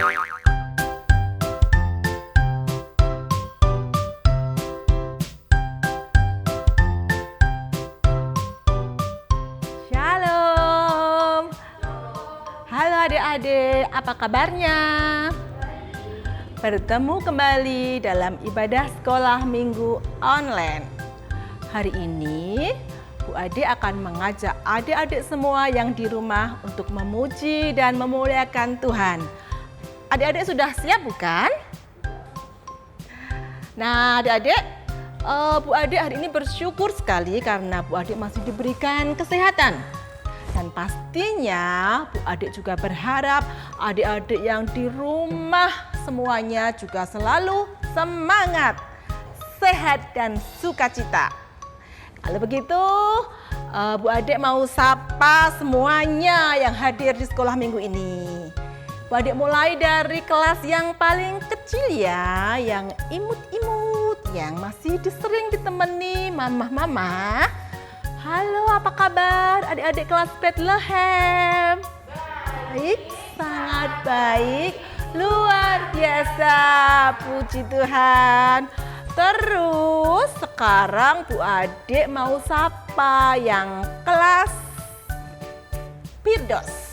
Shalom. Halo adik-adik, apa kabarnya? Bertemu kembali dalam ibadah sekolah minggu online. Hari ini, Bu Ade akan mengajak adik-adik semua yang di rumah untuk memuji dan memuliakan Tuhan. Adik-adik sudah siap bukan? Nah adik-adik, Bu Ade hari ini bersyukur sekali karena Bu Ade masih diberikan kesehatan. Dan pastinya Bu Ade juga berharap adik-adik yang di rumah semuanya juga selalu semangat, sehat dan sukacita. Kalau begitu, Bu Ade mau sapa semuanya yang hadir di sekolah minggu ini. Bu Ade mulai dari kelas yang paling kecil ya, yang imut-imut, yang masih sering ditemani mama-mama. Halo, apa kabar adik-adik kelas Bethlehem? Baik, sangat baik, luar biasa, puji Tuhan. Terus sekarang Bu Ade mau sapa yang kelas Firdos.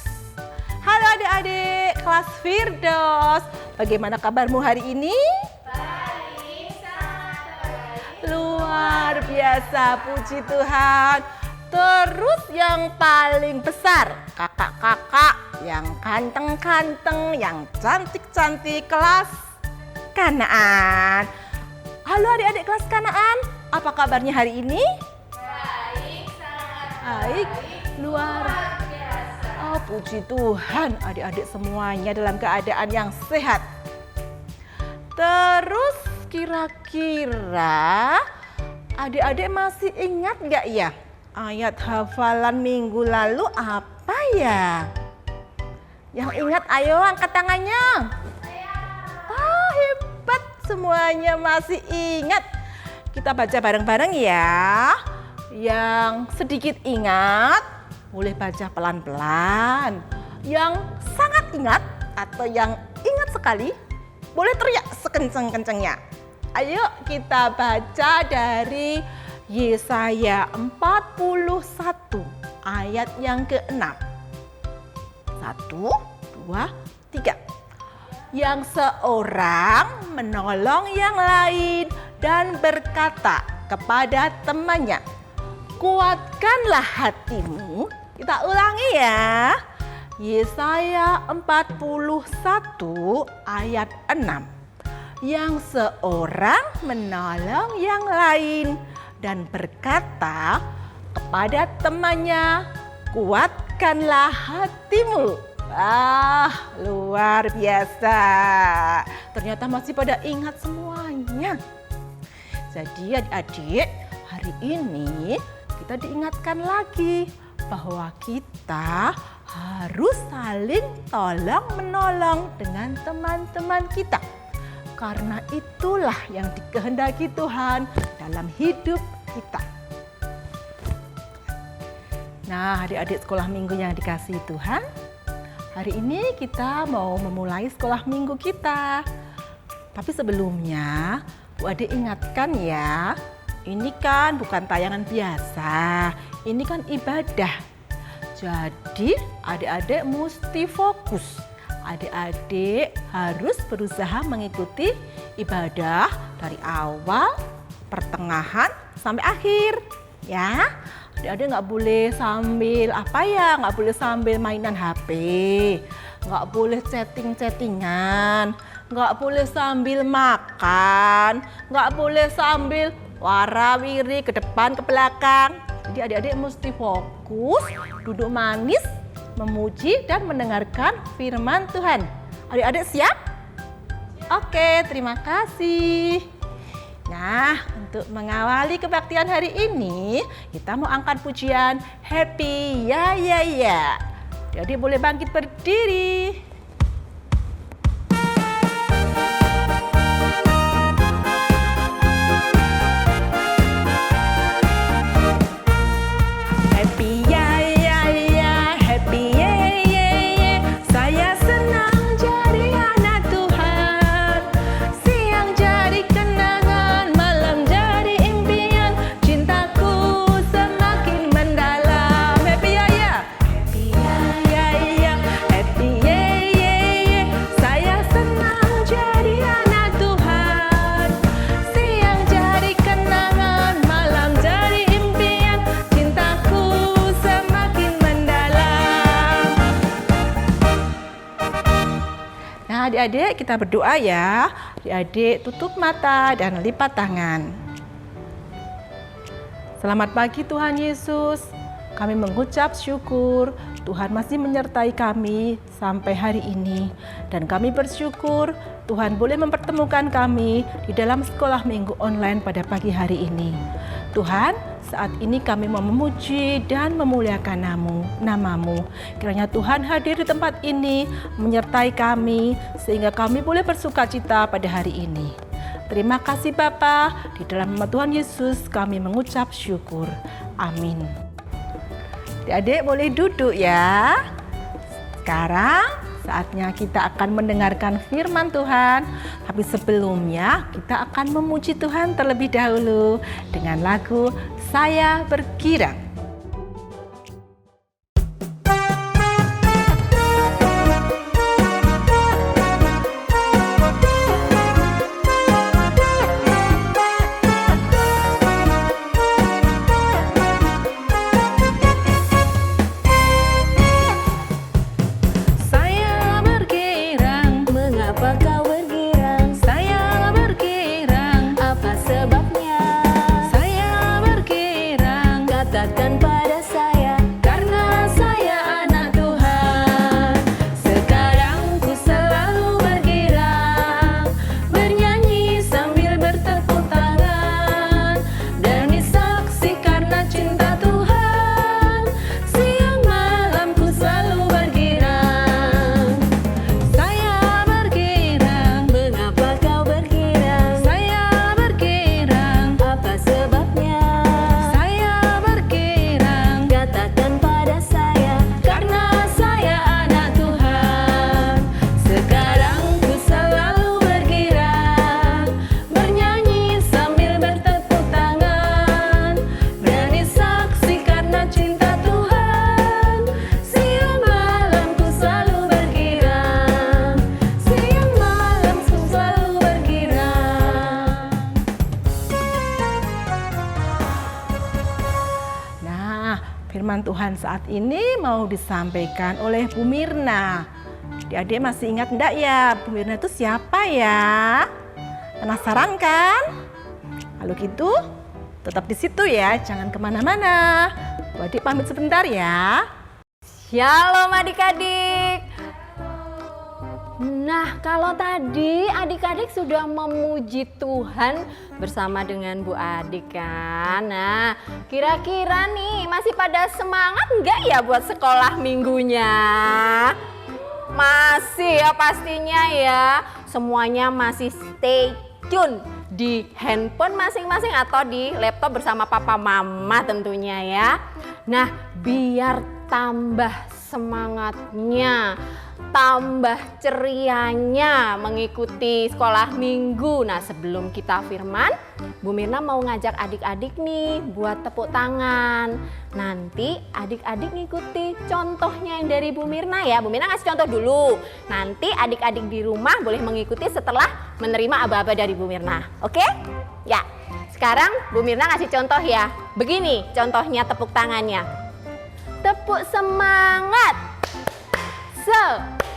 Halo adik-adik kelas Firdos, bagaimana kabarmu hari ini? Luar biasa, puji Tuhan. Terus yang paling besar, kakak-kakak yang ganteng-ganteng, yang cantik-cantik kelas Kanaan. Halo adik-adik kelas Kanaan, apa kabarnya hari ini? Baik, sangat Baik, luar biasa. Oh, puji Tuhan, adik-adik semuanya dalam keadaan yang sehat. Terus kira-kira adik-adik masih ingat nggak ya ayat hafalan minggu lalu apa ya? Yang ingat ayo angkat tangannya. Oh, hebat, semuanya masih ingat. Kita baca bareng-bareng ya. Yang sedikit ingat boleh baca pelan-pelan. Yang sangat ingat atau yang ingat sekali boleh teriak sekencang-kencangnya. Ayo kita baca dari Yesaya 41 ayat yang ke-6. 1, 2, 3. Yang seorang menolong yang lain dan berkata kepada temannya, kuatkanlah hatimu. Kita ulangi ya. Yesaya 41 ayat 6. Yang seorang menolong yang lain dan berkata kepada temannya, kuatkanlah hatimu. Luar biasa. Ternyata masih pada ingat semuanya. Jadi adik-adik, hari ini kita diingatkan lagi bahwa kita harus saling tolong-menolong dengan teman-teman kita. Karena itulah yang dikehendaki Tuhan dalam hidup kita. Nah, adik-adik sekolah minggu yang dikasihi Tuhan, hari ini kita mau memulai sekolah minggu kita. Tapi sebelumnya, Bu Ade ingatkan ya, ini kan bukan tayangan biasa, ini kan ibadah. Jadi adik-adik mesti fokus. Adik-adik harus berusaha mengikuti ibadah dari awal, pertengahan, sampai akhir. Ya, adik-adik nggak boleh sambil nggak boleh sambil mainan HP, nggak boleh chatting-chattingan, nggak boleh sambil makan, nggak boleh sambil warawiri ke depan ke belakang. Jadi adik-adik mesti fokus, duduk manis, memuji dan mendengarkan firman Tuhan. Adik-adik siap? Oke, terima kasih. Nah, untuk mengawali kebaktian hari ini, kita mau angkat pujian Happy Ya Ya Ya. Jadi boleh bangkit berdiri. Happy ya ya ya, happy ya ya ya. Saya senang jadi anak adik-adik kita berdoa ya. Adik-adik tutup mata dan lipat tangan. Selamat pagi Tuhan Yesus. Kami mengucap syukur Tuhan masih menyertai kami sampai hari ini. Dan kami bersyukur Tuhan boleh mempertemukan kami di dalam sekolah minggu online pada pagi hari ini. Tuhan, saat ini kami mau memuji dan memuliakan namamu. Kiranya Tuhan hadir di tempat ini, menyertai kami, sehingga kami boleh bersuka cita pada hari ini. Terima kasih Bapa, di dalam nama Tuhan Yesus kami mengucap syukur. Amin. Adik-adik boleh duduk ya. Sekarang saatnya kita akan mendengarkan firman Tuhan. Tapi sebelumnya kita akan memuji Tuhan terlebih dahulu dengan lagu Saya Bergirang. Firman Tuhan saat ini mau disampaikan oleh Bu Mirna. Adik-adik masih ingat enggak ya, Bu Mirna itu siapa ya? Penasaran kan? Kalau gitu, tetap di situ ya, jangan kemana-mana. Bu adik pamit sebentar ya. Shalom adik-adik. Nah, kalau tadi adik-adik sudah memuji Tuhan bersama dengan Bu Adik kan. Nah, kira-kira nih masih pada semangat enggak ya buat sekolah minggunya? Masih ya pastinya ya. Semuanya masih stay tune di handphone masing-masing atau di laptop bersama papa mama tentunya ya. Nah, biar tambah semangatnya, tambah cerianya mengikuti sekolah minggu. Nah, sebelum kita firman, Bu Mirna mau ngajak adik-adik nih buat tepuk tangan. Nanti adik-adik ngikuti contohnya yang dari Bu Mirna ya. Bu Mirna ngasih contoh dulu. Nanti adik-adik di rumah boleh mengikuti setelah menerima aba-aba dari Bu Mirna. Oke? Ya. Sekarang Bu Mirna ngasih contoh ya. Begini contohnya tepuk tangannya. Tepuk semangat. Semangat.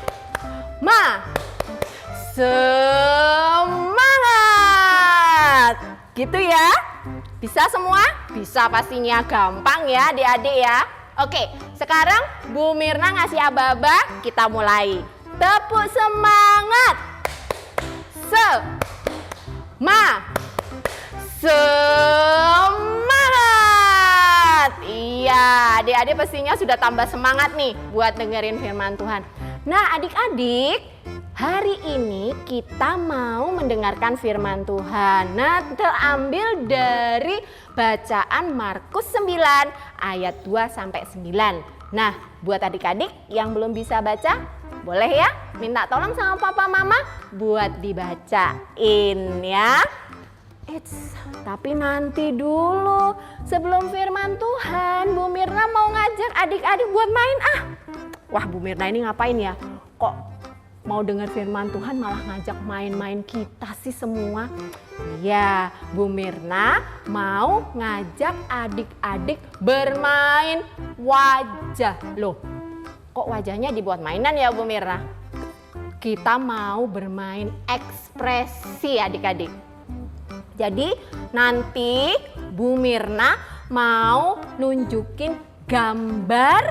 Gitu ya. Bisa semua? Bisa pastinya, gampang ya adik-adik ya. Oke, sekarang Bu Mirna ngasih aba-aba, kita mulai. Tepuk semangat. Semangat. Iya, adik-adik pastinya sudah tambah semangat nih buat dengerin firman Tuhan. Nah, adik-adik, hari ini kita mau mendengarkan firman Tuhan. Nah, terambil dari bacaan Markus 9 ayat 2 sampai 9. Nah, buat adik-adik yang belum bisa baca, boleh ya minta tolong sama papa mama buat dibacain ya. Tapi nanti dulu, sebelum firman Tuhan, Bu Mirna mau ngajak adik-adik buat main Wah, Bu Mirna ini ngapain ya? Kok mau dengar firman Tuhan malah ngajak main-main kita sih semua? Ya, Bu Mirna mau ngajak adik-adik bermain wajah. Loh, kok wajahnya dibuat mainan ya Bu Mirna? kita mau bermain ekspresi adik-adik. Jadi nanti Bu Mirna mau nunjukin gambar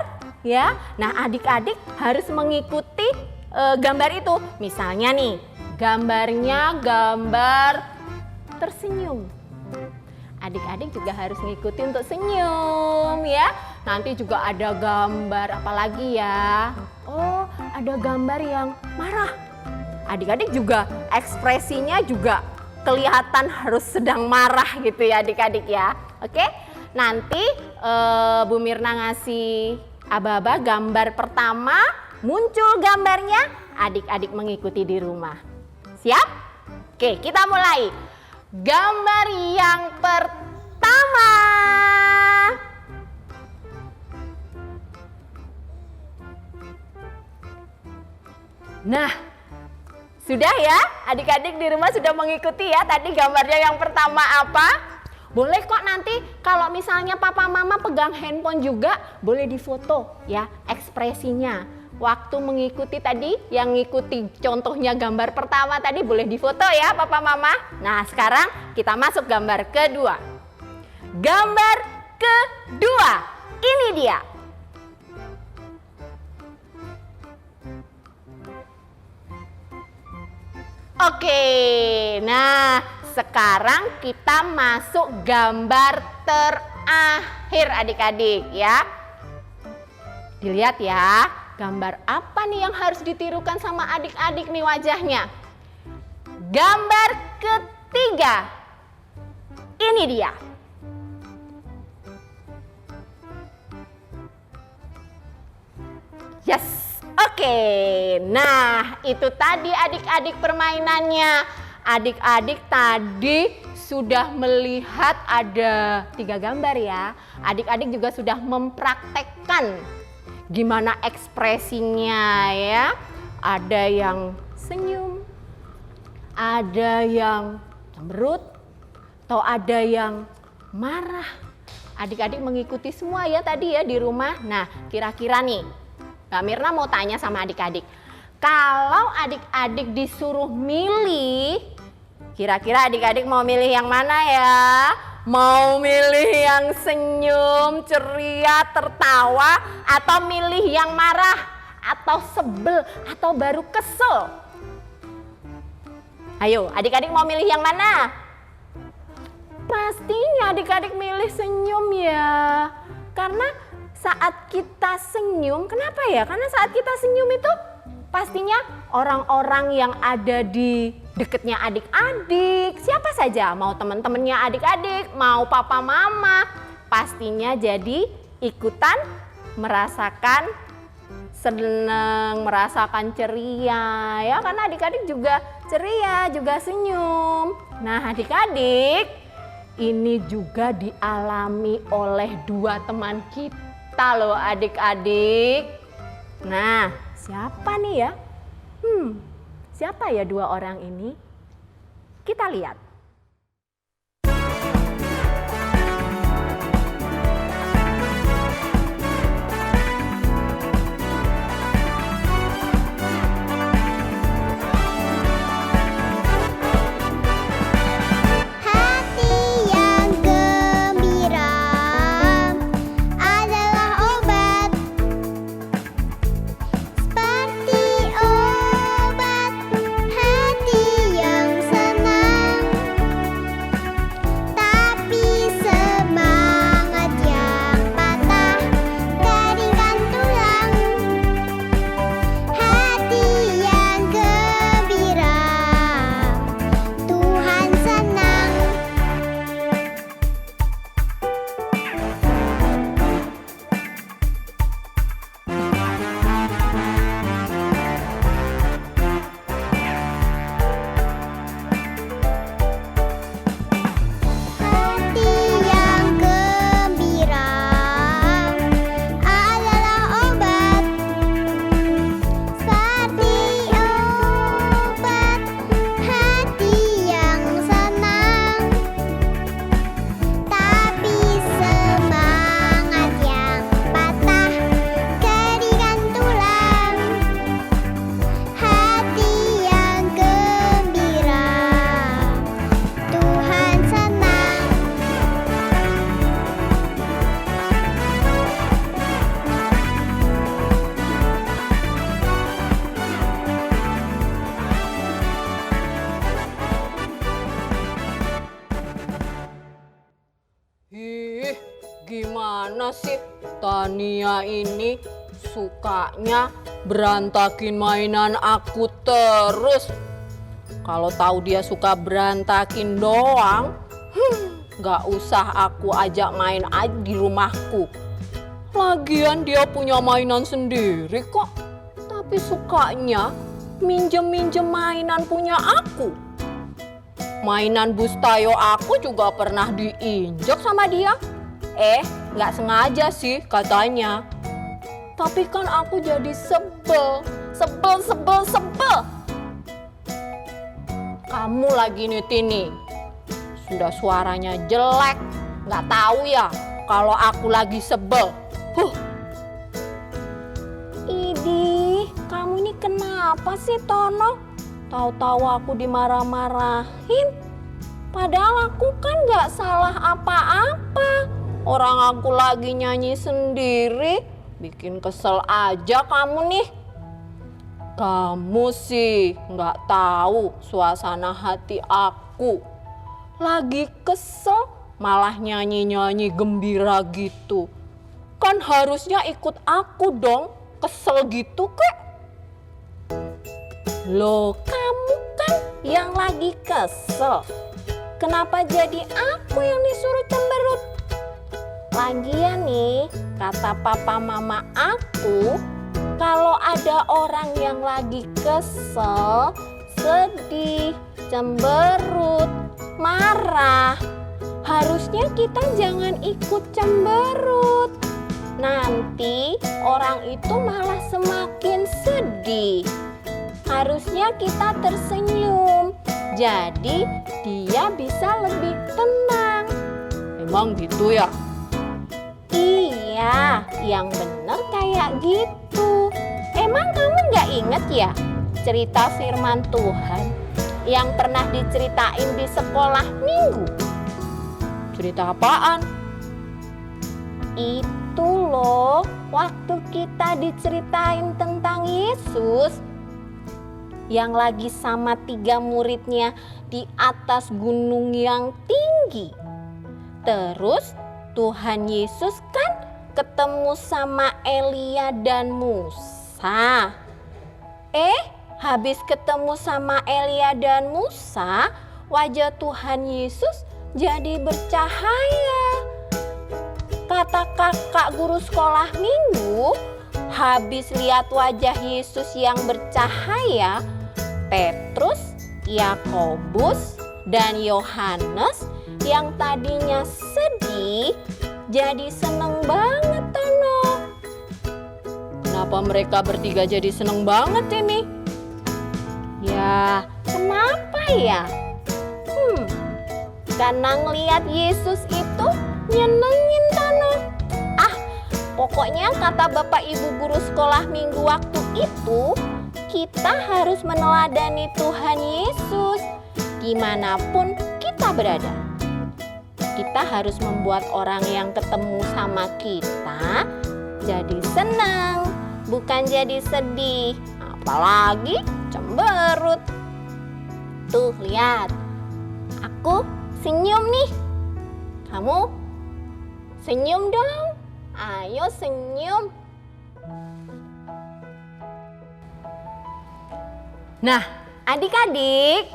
ya. Nah adik-adik harus mengikuti gambar itu. Misalnya nih, gambarnya gambar tersenyum. Adik-adik juga harus ngikuti untuk senyum ya. Nanti juga ada gambar apa lagi ya? Oh, ada gambar yang marah. Adik-adik juga ekspresinya juga kelihatan harus sedang marah gitu ya adik-adik ya. Oke, nanti Bu Mirna ngasih aba-aba gambar pertama, muncul gambarnya, adik-adik mengikuti di rumah. Siap? Oke, kita mulai. Gambar yang pertama. Nah, sudah ya, adik-adik di rumah sudah mengikuti ya tadi gambarnya yang pertama apa? Boleh kok nanti kalau misalnya papa mama pegang handphone juga boleh difoto ya ekspresinya. Waktu mengikuti tadi yang ngikuti contohnya gambar pertama tadi boleh difoto ya papa mama. Nah sekarang kita masuk gambar kedua. Gambar kedua, ini dia. Oke, nah sekarang kita masuk gambar terakhir adik-adik ya. Dilihat ya, gambar apa nih yang harus ditirukan sama adik-adik nih wajahnya. Gambar ketiga, ini dia. Yes. Oke, nah itu tadi adik-adik permainannya. Adik-adik tadi sudah melihat ada 3 gambar ya. Adik-adik juga sudah mempraktekkan gimana ekspresinya ya. Ada yang senyum, ada yang cemberut, atau ada yang marah. Adik-adik mengikuti semua ya tadi ya di rumah. Nah kira-kira nih, Kak Mirna mau tanya sama adik-adik, kalau adik-adik disuruh milih, kira-kira adik-adik mau milih yang mana ya? Mau milih yang senyum, ceria, tertawa, atau milih yang marah, atau sebel, atau baru kesel? Ayo, adik-adik mau milih yang mana? Pastinya adik-adik milih senyum ya, karena saat kita senyum, kenapa ya? Karena saat kita senyum itu pastinya orang-orang yang ada di dekatnya adik-adik, siapa saja, mau teman-temannya adik-adik, mau papa mama, pastinya jadi ikutan merasakan senang, merasakan ceria ya, karena adik-adik juga ceria, juga senyum. Nah adik-adik, ini juga dialami oleh 2 teman kita loh adik-adik. Nah, siapa nih ya? Siapa ya 2 orang ini? Kita lihat. Hati yang senang gimana sih? Tania ini sukanya berantakin mainan aku terus. Kalau tahu dia suka berantakin doang, nggak usah aku ajak main aja di rumahku. Lagian dia punya mainan sendiri kok. Tapi sukanya minjem-minjem mainan punya aku. Mainan Bustayo aku juga pernah diinjak sama dia. Nggak sengaja sih katanya. Tapi kan aku jadi sebel. Kamu lagi nih Tini, sudah suaranya jelek, nggak tahu ya kalau aku lagi sebel. Idih, kamu ini kenapa sih Tono? Tahu-tahu aku dimarah-marahin, padahal aku kan nggak salah apa-apa. Orang aku lagi nyanyi sendiri, bikin kesel aja kamu nih. Kamu sih nggak tahu suasana hati aku. Lagi kesel malah nyanyi-nyanyi gembira gitu. Kan harusnya ikut aku dong, kesel gitu kek. Loh, kamu kan yang lagi kesel. Kenapa jadi aku yang disuruh cemberut? Lagian nih, kata papa mama aku, kalau ada orang yang lagi kesel, sedih, cemberut, marah, harusnya kita jangan ikut cemberut. Nanti orang itu malah semakin sedih. Harusnya kita tersenyum, jadi dia bisa lebih tenang. Emang gitu ya? Iya, yang bener kayak gitu. Emang kamu nggak inget ya cerita firman Tuhan yang pernah diceritain di sekolah minggu? Cerita apaan? Itu loh, waktu kita diceritain tentang Yesus yang lagi sama 3 muridnya di atas gunung yang tinggi. Terus Tuhan Yesus kan ketemu sama Elia dan Musa. Habis ketemu sama Elia dan Musa, wajah Tuhan Yesus jadi bercahaya. Kata kakak guru sekolah minggu, habis lihat wajah Yesus yang bercahaya, Petrus, Yakobus, dan Yohanes yang tadinya sedih jadi seneng banget Tono. Kenapa mereka bertiga jadi seneng banget ini? Ya, kenapa ya? Karena ngeliat Yesus itu nyenengin Tono. Pokoknya kata Bapak Ibu guru sekolah minggu waktu itu, kita harus meneladani Tuhan Yesus dimanapun kita berada. Kita harus membuat orang yang ketemu sama kita jadi senang, bukan jadi sedih, apalagi cemberut. Tuh lihat, aku senyum nih. Kamu senyum dong, ayo senyum. Nah, adik-adik,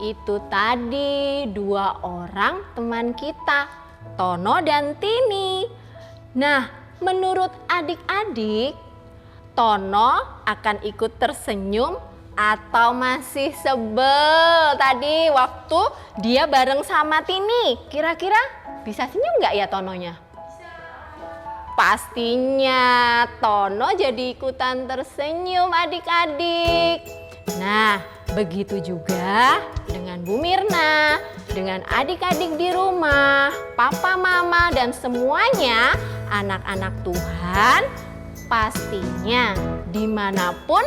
itu tadi 2 orang teman kita, Tono dan Tini. Nah, menurut adik-adik, Tono akan ikut tersenyum atau masih sebel tadi waktu dia bareng sama Tini? Kira-kira bisa senyum nggak ya Tononya? Pastinya Tono jadi ikutan tersenyum adik-adik. Nah, begitu juga dengan Bu Mirna, dengan adik-adik di rumah, papa, mama, dan semuanya anak-anak Tuhan. Pastinya dimanapun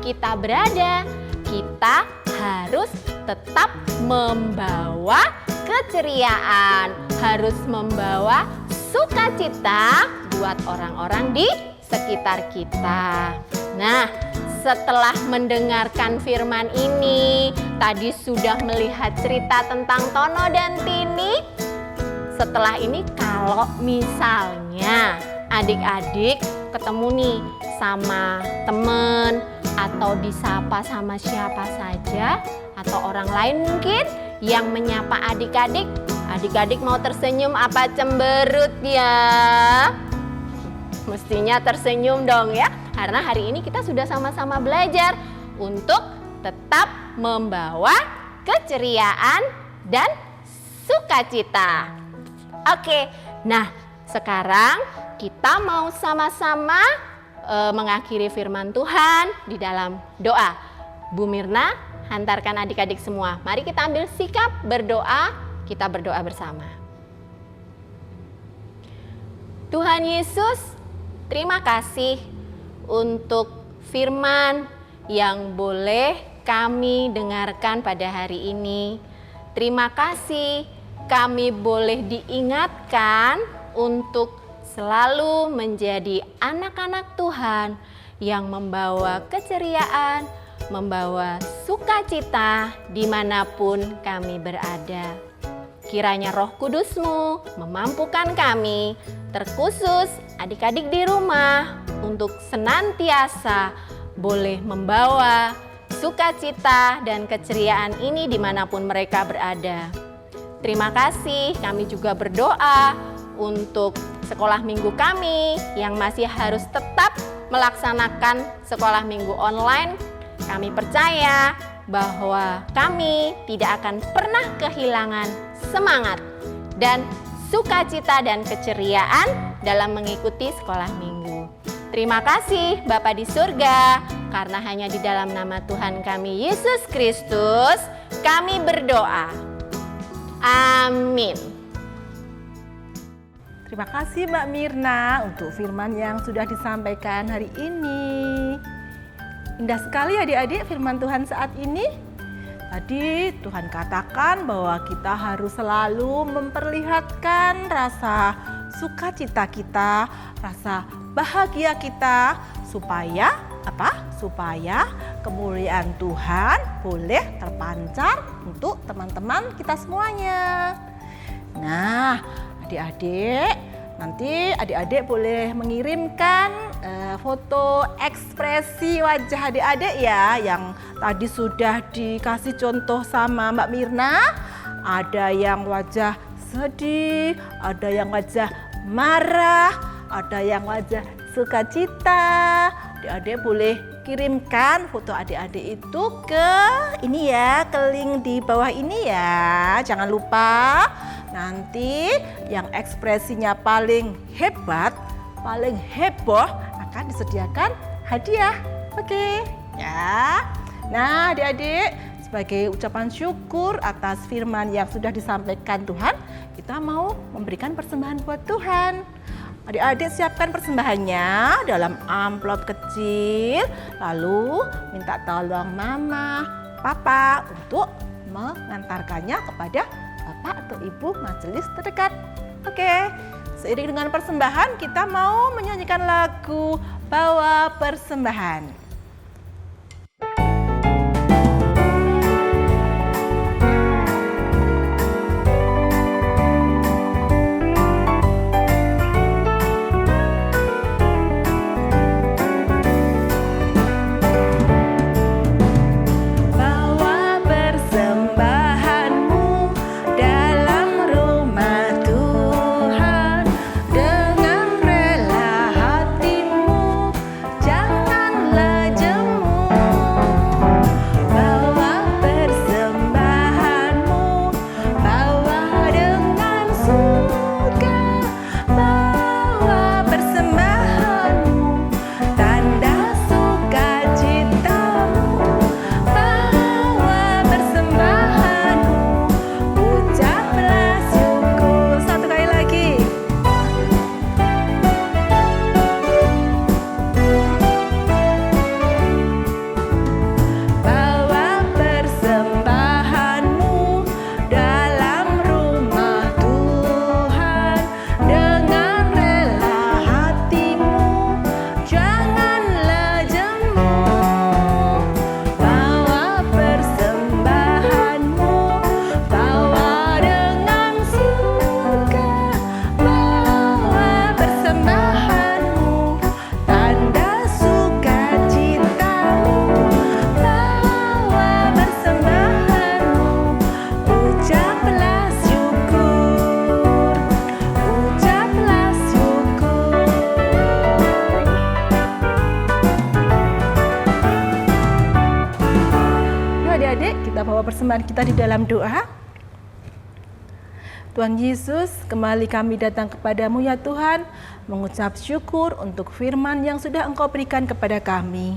kita berada, kita harus tetap membawa keceriaan, harus membawa sukacita buat orang-orang di sekitar kita. Nah, setelah mendengarkan firman ini, tadi sudah melihat cerita tentang Tono dan Tini. Setelah ini kalau misalnya adik-adik ketemu nih sama temen atau disapa sama siapa saja atau orang lain mungkin yang menyapa adik-adik, adik-adik mau tersenyum apa cemberut ya? Mestinya tersenyum dong ya, karena hari ini kita sudah sama-sama belajar untuk tetap membawa keceriaan dan sukacita. Oke, nah sekarang kita mau sama-sama mengakhiri firman Tuhan di dalam doa. Bu Mirna, hantarkan adik-adik semua. Mari kita ambil sikap berdoa, kita berdoa bersama. Tuhan Yesus, terima kasih untuk firman yang boleh kami dengarkan pada hari ini. Terima kasih kami boleh diingatkan untuk selalu menjadi anak-anak Tuhan yang membawa keceriaan, membawa sukacita dimanapun kami berada. Kiranya Roh Kudus-Mu memampukan kami, terkhusus adik-adik di rumah, untuk senantiasa boleh membawa sukacita dan keceriaan ini dimanapun mereka berada. Terima kasih, kami juga berdoa untuk sekolah minggu kami yang masih harus tetap melaksanakan sekolah minggu online. Kami percaya bahwa kami tidak akan pernah kehilangan semangat dan sukacita dan keceriaan dalam mengikuti sekolah minggu. Terima kasih Bapa di surga, karena hanya di dalam nama Tuhan kami Yesus Kristus kami berdoa. Amin. Terima kasih Mbak Mirna untuk firman yang sudah disampaikan hari ini. Indah sekali adik-adik firman Tuhan saat ini. Tadi Tuhan katakan bahwa kita harus selalu memperlihatkan rasa sukacita kita, rasa bahagia kita, supaya apa? Supaya kemuliaan Tuhan boleh terpancar untuk teman-teman kita semuanya. Nah, adik-adik, nanti adik-adik boleh mengirimkan foto ekspresi wajah adik-adik ya, yang tadi sudah dikasih contoh sama Mbak Mirna. Ada yang wajah sedih, ada yang wajah marah, ada yang wajah sukacita. Adik-adik boleh kirimkan foto adik-adik itu ke ini ya, ke link di bawah ini ya. Jangan lupa. Nanti yang ekspresinya paling hebat, paling heboh akan disediakan hadiah. Oke, ya. Nah, adik-adik, sebagai ucapan syukur atas firman yang sudah disampaikan Tuhan, kita mau memberikan persembahan buat Tuhan. Adik-adik siapkan persembahannya dalam amplop kecil, lalu minta tolong Mama, Papa untuk mengantarkannya kepada Bapak atau Ibu majelis terdekat. Oke, seiring dengan persembahan kita mau menyanyikan lagu Bawa Persembahan. Dengan rela hatimu, jangan membawa persembahan kita di dalam doa? Tuhan Yesus, kembali kami datang kepadamu ya Tuhan, mengucap syukur untuk firman yang sudah Engkau berikan kepada kami.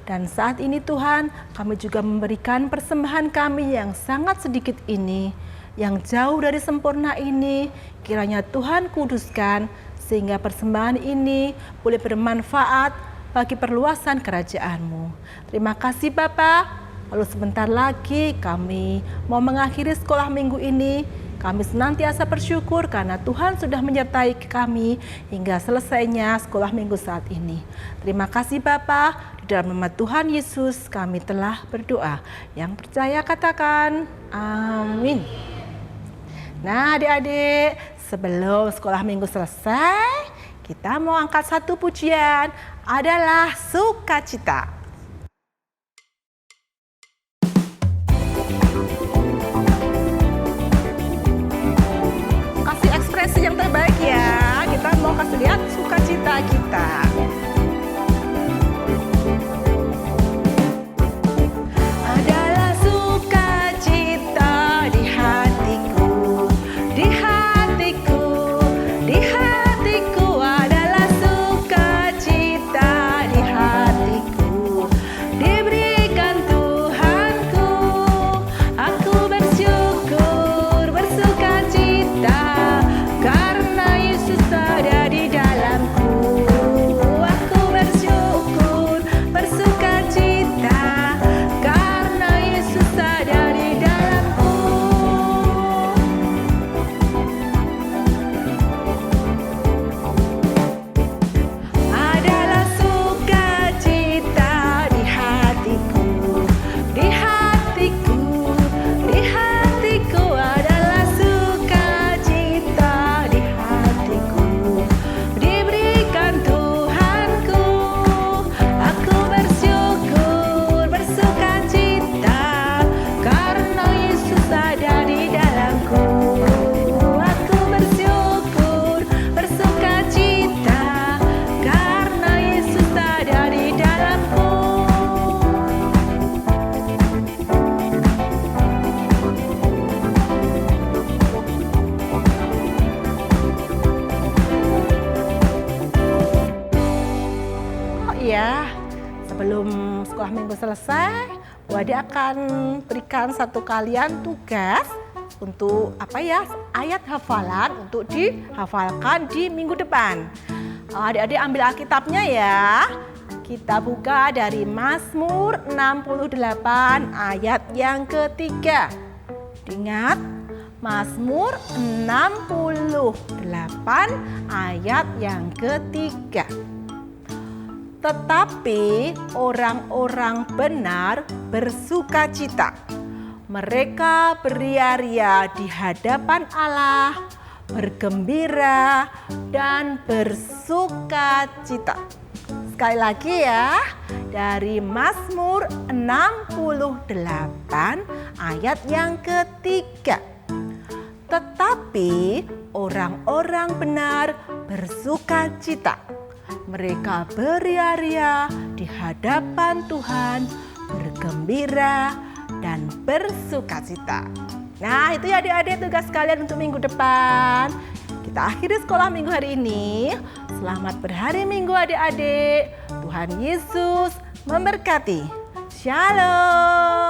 Dan saat ini Tuhan, kami juga memberikan persembahan kami yang sangat sedikit ini, yang jauh dari sempurna ini, kiranya Tuhan kuduskan, sehingga persembahan ini boleh bermanfaat bagi perluasan kerajaan-Mu. Terima kasih Bapa. Lalu sebentar lagi kami mau mengakhiri sekolah minggu ini. Kami senantiasa bersyukur karena Tuhan sudah menyertai kami hingga selesainya sekolah minggu saat ini. Terima kasih Bapa, di dalam nama Tuhan Yesus kami telah berdoa. Yang percaya katakan amin. Nah adik-adik, sebelum sekolah minggu selesai, kita mau angkat satu pujian, adalah sukacita. Kasih ekspresi yang terbaik ya, kita mau kasih lihat sukacita kita. Adalah sukacita di hatiku, di hatiku, di hatiku adalah sukacita di hatiku. Diberikan Tuhanku, aku bersyukur, bersukacita karena Yesus ada di dalamku. Aku bersyukur, bersukacita karena Yesus ada di dalamku. Adalah sukacita di hatiku, di hatiku, di hatiku adalah sukacita di hatiku. Diberikan Tuhanku, aku bersyukur, bersukacita karena Yesus ada di dalamku. Aku bersyukur, bersukacita karena Yesus ada di dalamku. Oh iya, sebelum sekolah minggu selesai, Bu Ade akan berikan satu kalian tugas untuk ayat hafalan untuk dihafalkan di minggu depan. Adik-adik ambil Alkitabnya ya. Kita buka dari Mazmur 68 ayat yang ketiga. Ingat, Mazmur 68 ayat yang ketiga. Tetapi orang-orang benar bersukacita. Mereka beria-ria di hadapan Allah, bergembira dan bersukacita. Sekali lagi ya, dari Mazmur 68 ayat yang ketiga. Tetapi orang-orang benar bersukacita. Mereka beria-ria di hadapan Tuhan, bergembira dan bersukacita. Nah, itu ya adik-adik tugas kalian untuk minggu depan. Kita akhiri sekolah minggu hari ini. Selamat berhari Minggu adik-adik. Tuhan Yesus memberkati. Shalom.